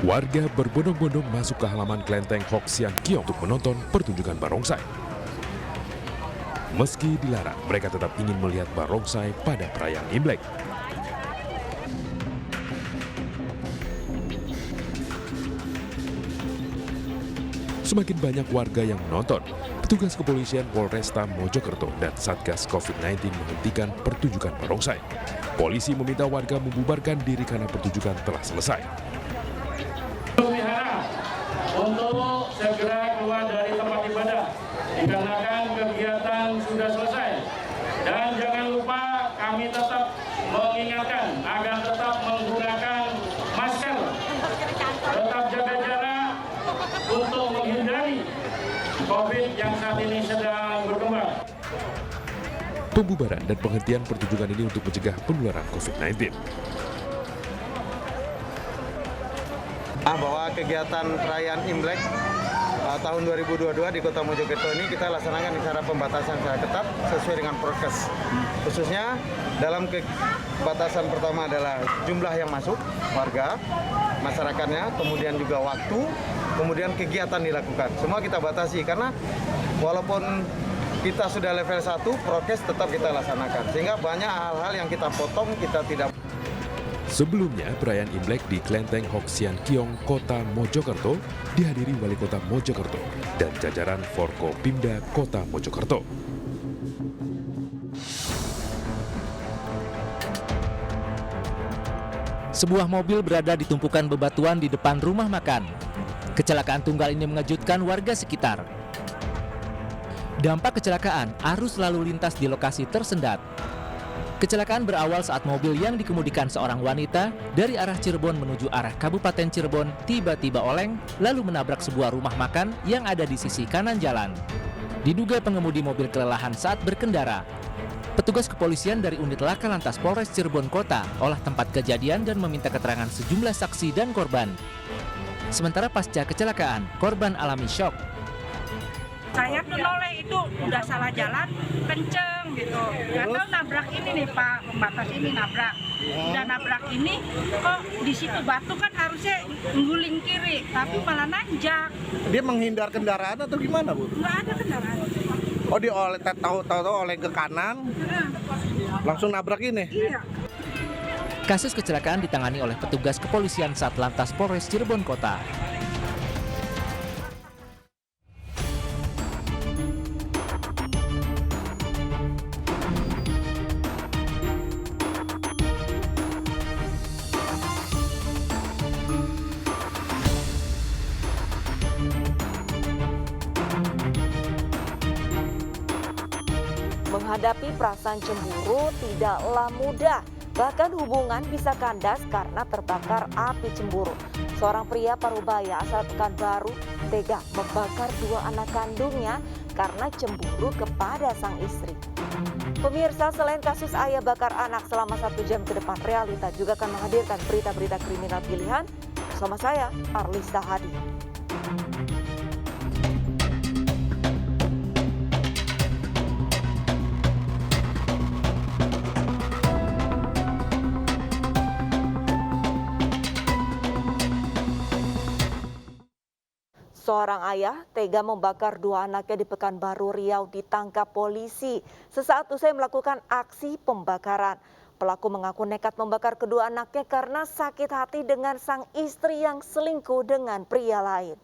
Warga berbondong-bondong masuk ke halaman kelenteng Hock Sian Kiong untuk menonton pertunjukan barongsai. Meski dilarang, mereka tetap ingin melihat barongsai pada perayaan Imlek. Semakin banyak warga yang menonton, petugas kepolisian Polresta Mojokerto dan Satgas COVID-19 menghentikan pertunjukan barongsai. Polisi meminta warga membubarkan diri karena pertunjukan telah selesai. Untuk segera keluar dari tempat ibadah dikarenakan kegiatan sudah selesai, dan jangan lupa kami tetap mengingatkan agar tetap menggunakan masker, tetap jaga jarak untuk menghindari COVID yang saat ini sedang berkembang. Pembubaran dan penghentian pertunjukan ini untuk mencegah penularan COVID-19. Bahwa kegiatan perayaan Imlek tahun 2022 di Kota Mojokerto ini kita laksanakan secara pembatasan secara ketat sesuai dengan prokes. Khususnya dalam pembatasan pertama adalah jumlah yang masuk warga, masyarakatnya, kemudian juga waktu, kemudian kegiatan dilakukan. Semua kita batasi karena walaupun kita sudah level 1, prokes tetap kita laksanakan. Sehingga banyak hal-hal yang kita potong, kita tidak. Sebelumnya, perayaan Imlek di Kelenteng Hock Sian Kiong, Kota Mojokerto dihadiri Wali Kota Mojokerto dan jajaran Forkopimda Kota Mojokerto. Sebuah mobil berada di tumpukan bebatuan di depan rumah makan. Kecelakaan tunggal ini mengejutkan warga sekitar. Dampak kecelakaan, arus lalu lintas di lokasi tersendat. Kecelakaan berawal saat mobil yang dikemudikan seorang wanita dari arah Cirebon menuju arah Kabupaten Cirebon tiba-tiba oleng lalu menabrak sebuah rumah makan yang ada di sisi kanan jalan. Diduga pengemudi mobil kelelahan saat berkendara. Petugas kepolisian dari unit Laka Lantas Polres Cirebon Kota olah tempat kejadian dan meminta keterangan sejumlah saksi dan korban. Sementara pasca kecelakaan, korban alami syok. Saya tuh noleh itu udah salah jalan, kenceng gitu. Nggak tahu nabrak ini nih Pak, pembatas ini nabrak. Udah nabrak ini, kok di situ batu kan harusnya ngguling kiri, tapi malah nanjak. Dia menghindar kendaraan atau gimana, Bu? Nggak ada kendaraan. Oh, dia tahu oleh ke kanan, langsung nabrak ini? Iya. Kasus kecelakaan ditangani oleh petugas kepolisian Satlantas Polres Cirebon Kota. Menghadapi perasaan cemburu tidaklah mudah. Bahkan hubungan bisa kandas karena terbakar api cemburu. Seorang pria Parubaya asal Pekanbaru tega membakar 2 anak kandungnya karena cemburu kepada sang istri. Pemirsa, selain kasus ayah bakar anak selama 1 jam ke depan, Realita juga akan menghadirkan berita-berita kriminal pilihan bersama saya, Arlista Hadi. Seorang ayah tega membakar 2 anaknya di Pekanbaru Riau ditangkap polisi sesaat usai melakukan aksi pembakaran. Pelaku mengaku nekat membakar kedua anaknya karena sakit hati dengan sang istri yang selingkuh dengan pria lain.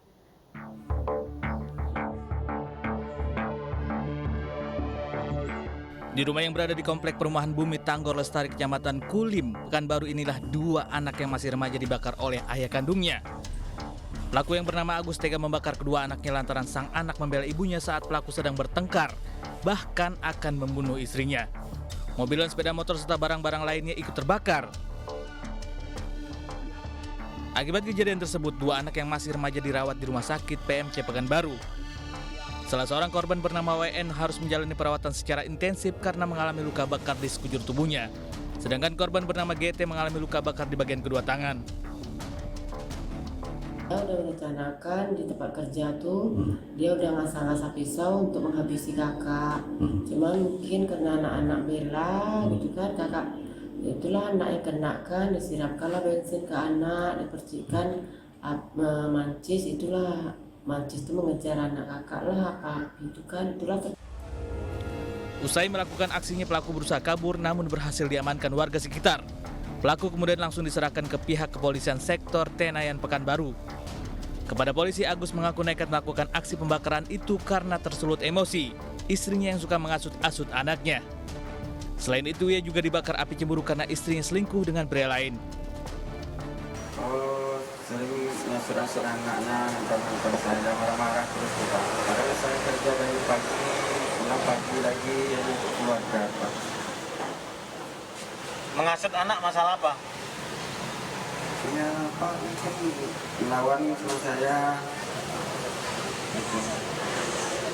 Di rumah yang berada di Komplek Perumahan Bumi Tanggor Lestari, Kecamatan Kulim, Pekanbaru inilah 2 anak yang masih remaja dibakar oleh ayah kandungnya. Pelaku yang bernama Agus tega membakar kedua anaknya lantaran sang anak membela ibunya saat pelaku sedang bertengkar, bahkan akan membunuh istrinya. Mobil dan sepeda motor serta barang-barang lainnya ikut terbakar. Akibat kejadian tersebut, 2 anak yang masih remaja dirawat di Rumah Sakit PMC Pekanbaru. Salah seorang korban bernama WN harus menjalani perawatan secara intensif karena mengalami luka bakar di sekujur tubuhnya. Sedangkan korban bernama GT mengalami luka bakar di bagian kedua tangan. Dia udah merencanakan di tempat kerja tuh, dia udah ngasah-ngasah pisau untuk menghabisi kakak. Cuman mungkin karena anak-anak bela gitu kan, kakak itulah anaknya kena kan, disiramkanlah bensin ke anak, dipercikkan mancis itulah. Mancis itu mengejar anak kakak lah, api itu kan itulah. Usai melakukan aksinya, pelaku berusaha kabur namun berhasil diamankan warga sekitar. Pelaku kemudian langsung diserahkan ke pihak kepolisian sektor Tenayan Pekanbaru. Kepada polisi, Agus mengaku nekat melakukan aksi pembakaran itu karena tersulut emosi istrinya yang suka mengasut-asut anaknya. Selain itu, ia juga dibakar api cemburu karena istrinya selingkuh dengan pria lain. Oh, sering ngasut-asut anaknya, nonton saya marah-marah terus kita. Padahal saya kerja dari pagi, pulang pagi lagi, jadi untuk keluarga. Mengasut anak masalah apa? Ya Pak, kan melawan sama saya.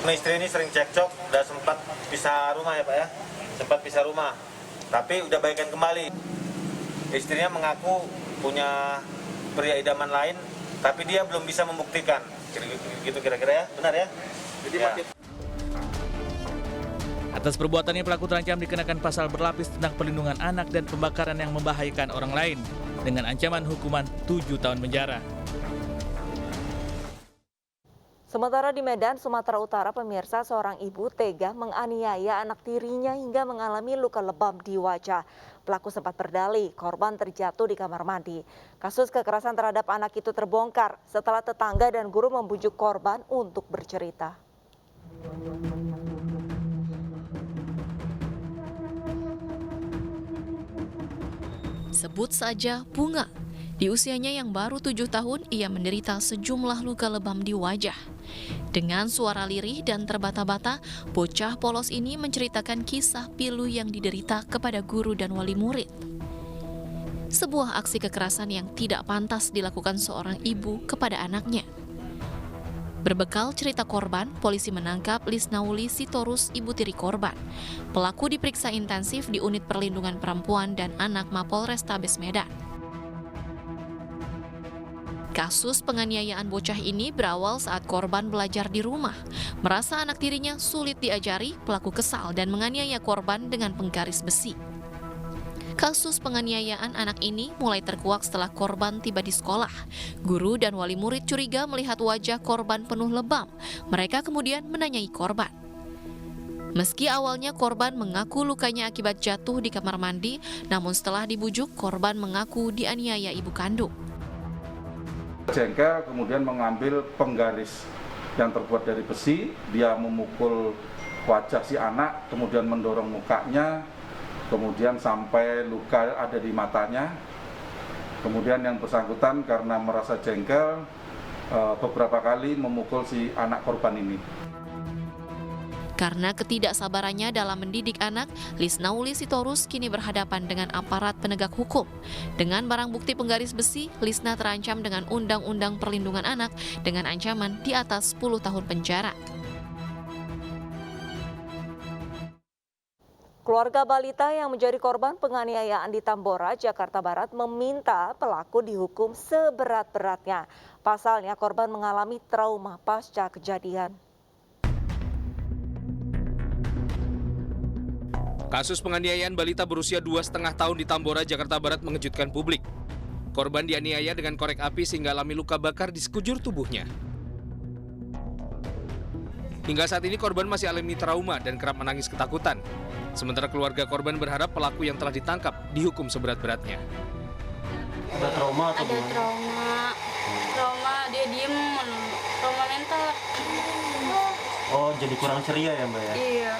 Istri ini sering cekcok, udah sempat pisah rumah ya Pak ya? Sempat pisah rumah, tapi udah baikan kembali. Istrinya mengaku punya pria idaman lain, tapi dia belum bisa membuktikan. Gitu kira-kira ya, benar ya? Jadi ya. Atas perbuatannya, pelaku terancam dikenakan pasal berlapis tentang perlindungan anak dan pembakaran yang membahayakan orang lain dengan ancaman hukuman 7 tahun penjara. Sementara di Medan, Sumatera Utara, pemirsa, seorang ibu tega menganiaya anak tirinya hingga mengalami luka lebam di wajah. Pelaku sempat berdalih, korban terjatuh di kamar mandi. Kasus kekerasan terhadap anak itu terbongkar setelah tetangga dan guru membujuk korban untuk bercerita. Sebut saja Bunga. Di usianya yang baru 7 tahun, ia menderita sejumlah luka lebam di wajah. Dengan suara lirih dan terbata-bata, bocah polos ini menceritakan kisah pilu yang diderita kepada guru dan wali murid. Sebuah aksi kekerasan yang tidak pantas dilakukan seorang ibu kepada anaknya. Berbekal cerita korban, polisi menangkap Lisnauli Sitorus, ibu tiri korban. Pelaku diperiksa intensif di Unit Perlindungan Perempuan dan Anak Mapolrestabes Medan. Kasus penganiayaan bocah ini berawal saat korban belajar di rumah. Merasa anak tirinya sulit diajari, pelaku kesal dan menganiaya korban dengan penggaris besi. Kasus penganiayaan anak ini mulai terkuak setelah korban tiba di sekolah. Guru dan wali murid curiga melihat wajah korban penuh lebam. Mereka kemudian menanyai korban. Meski awalnya korban mengaku lukanya akibat jatuh di kamar mandi, namun setelah dibujuk, korban mengaku dianiaya ibu kandung. Jengkel kemudian mengambil penggaris yang terbuat dari besi, dia memukul wajah si anak, kemudian mendorong mukanya, kemudian sampai luka ada di matanya. Kemudian yang bersangkutan karena merasa jengkel, beberapa kali memukul si anak korban ini. Karena ketidaksabarannya dalam mendidik anak, Lisnauli Sitorus kini berhadapan dengan aparat penegak hukum. Dengan barang bukti penggaris besi, Lisna terancam dengan Undang-Undang Perlindungan Anak dengan ancaman di atas 10 tahun penjara. Keluarga balita yang menjadi korban penganiayaan di Tambora, Jakarta Barat meminta pelaku dihukum seberat-beratnya. Pasalnya korban mengalami trauma pasca kejadian. Kasus penganiayaan balita berusia 2,5 tahun di Tambora, Jakarta Barat mengejutkan publik. Korban dianiaya dengan korek api sehingga alami luka bakar di sekujur tubuhnya. Hingga saat ini korban masih alami trauma dan kerap menangis ketakutan. Sementara keluarga korban berharap pelaku yang telah ditangkap dihukum seberat-beratnya. Ada trauma atau Ada trauma dia diem, trauma mental. Oh, jadi kurang ceria ya Mbak ya? Iya.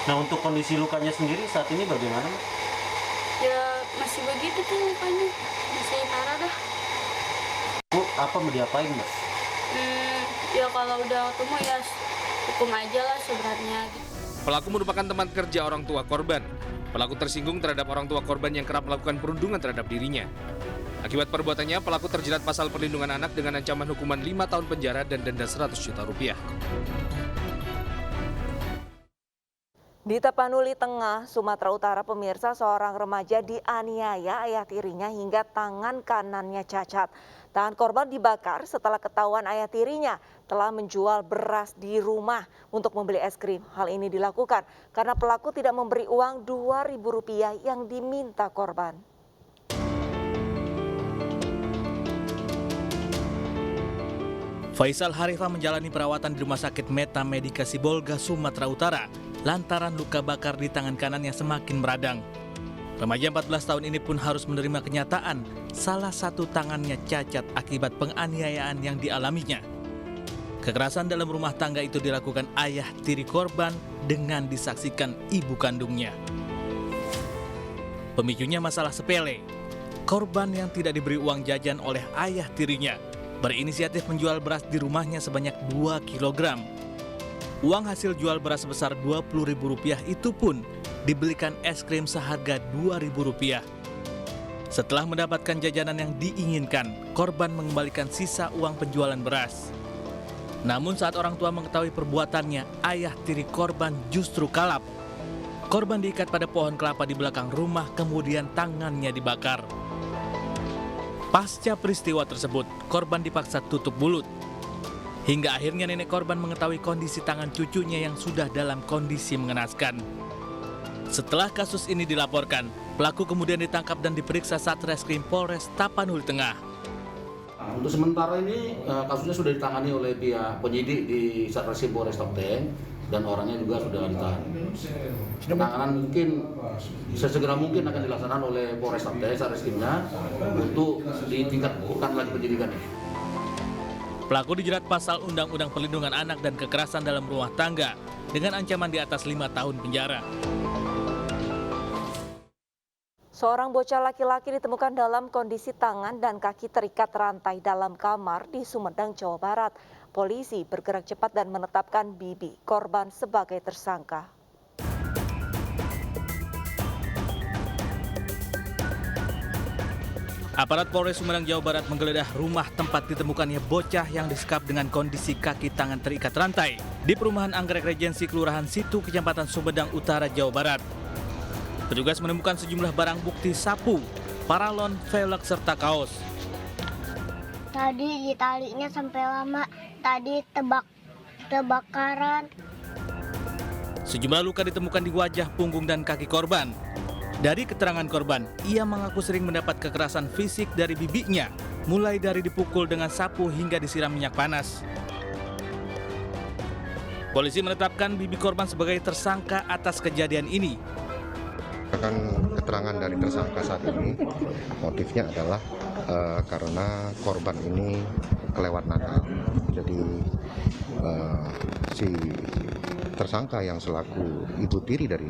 Nah, untuk kondisi lukanya sendiri saat ini bagaimana Mbak? Ya masih begitu tuh lukanya, masih parah dah. Bu, apa mau diapain Mbak? Ya kalau udah ketemu ya hukum aja lah seberatnya. Pelaku merupakan teman kerja orang tua korban. Pelaku tersinggung terhadap orang tua korban yang kerap melakukan perundungan terhadap dirinya. Akibat perbuatannya, pelaku terjerat pasal perlindungan anak dengan ancaman hukuman 5 tahun penjara dan denda 100 juta rupiah. Di Tapanuli Tengah, Sumatera Utara, pemirsa, seorang remaja dianiaya ayah tirinya hingga tangan kanannya cacat. Tangan korban dibakar setelah ketahuan ayah tirinya telah menjual beras di rumah untuk membeli es krim. Hal ini dilakukan karena pelaku tidak memberi uang Rp2.000 yang diminta korban. Faisal Harifah menjalani perawatan di Rumah Sakit Meta Medika Sibolga, Sumatera Utara lantaran luka bakar di tangan kanannya semakin meradang. Remaja 14 tahun ini pun harus menerima kenyataan salah satu tangannya cacat akibat penganiayaan yang dialaminya. Kekerasan dalam rumah tangga itu dilakukan ayah tiri korban dengan disaksikan ibu kandungnya. Pemicunya masalah sepele. Korban yang tidak diberi uang jajan oleh ayah tirinya berinisiatif menjual beras di rumahnya sebanyak 2 kg. Uang hasil jual beras sebesar Rp20.000 itu pun dibelikan es krim seharga Rp2.000. Setelah mendapatkan jajanan yang diinginkan, korban mengembalikan sisa uang penjualan beras. Namun saat orang tua mengetahui perbuatannya, ayah tiri korban justru kalap. Korban diikat pada pohon kelapa di belakang rumah, kemudian tangannya dibakar. Pasca peristiwa tersebut, korban dipaksa tutup mulut. Hingga akhirnya nenek korban mengetahui kondisi tangan cucunya yang sudah dalam kondisi mengenaskan. Setelah kasus ini dilaporkan, pelaku kemudian ditangkap dan diperiksa Satreskrim Polres Tapanuli Tengah. Untuk sementara ini kasusnya sudah ditangani oleh pihak penyidik di Satreskrim Polres Tapanuli dan orangnya juga sudah ditahan. Penanganan mungkin sesegera mungkin akan dilaksanakan oleh Polres Tapanuli Satreskrimnya untuk ditingkatkan lagi penyidikan. Pelaku dijerat pasal Undang-Undang Perlindungan Anak dan Kekerasan dalam Rumah Tangga dengan ancaman di atas 5 tahun penjara. Seorang bocah laki-laki ditemukan dalam kondisi tangan dan kaki terikat rantai dalam kamar di Sumedang, Jawa Barat. Polisi bergerak cepat dan menetapkan bibi korban sebagai tersangka. Aparat Polres Sumedang, Jawa Barat menggeledah rumah tempat ditemukannya bocah yang disekap dengan kondisi kaki tangan terikat rantai di perumahan Anggrek Regensi, Kelurahan Situ, Kecamatan Sumedang Utara, Jawa Barat. Petugas menemukan sejumlah barang bukti sapu, paralon, velg, serta kaos. Tadi ditalinya sampai lama, tadi tebakaran. Sejumlah luka ditemukan di wajah, punggung, dan kaki korban. Dari keterangan korban, ia mengaku sering mendapat kekerasan fisik dari bibinya, mulai dari dipukul dengan sapu hingga disiram minyak panas. Polisi menetapkan bibi korban sebagai tersangka atas kejadian ini. Keterangan dari tersangka saat ini, motifnya adalah karena korban ini kelewat Natal. Jadi si tersangka yang selaku ibu tiri dari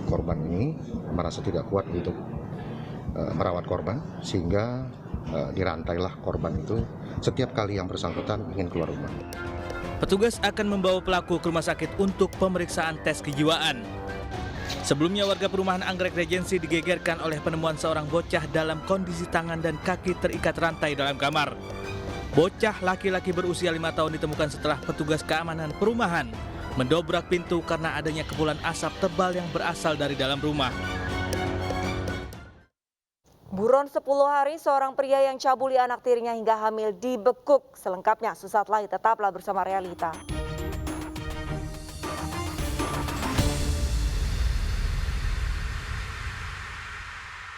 korban ini merasa tidak kuat untuk merawat korban, sehingga dirantailah korban itu setiap kali yang bersangkutan ingin keluar rumah. Petugas akan membawa pelaku ke rumah sakit untuk pemeriksaan tes kejiwaan. Sebelumnya warga perumahan Anggrek Regensi digegerkan oleh penemuan seorang bocah dalam kondisi tangan dan kaki terikat rantai dalam kamar. Bocah laki-laki berusia 5 tahun ditemukan setelah petugas keamanan perumahan mendobrak pintu karena adanya kepulan asap tebal yang berasal dari dalam rumah. Buron 10 hari, seorang pria yang cabuli anak tirinya hingga hamil dibekuk. Selengkapnya sesaat lagi, tetaplah bersama Realita.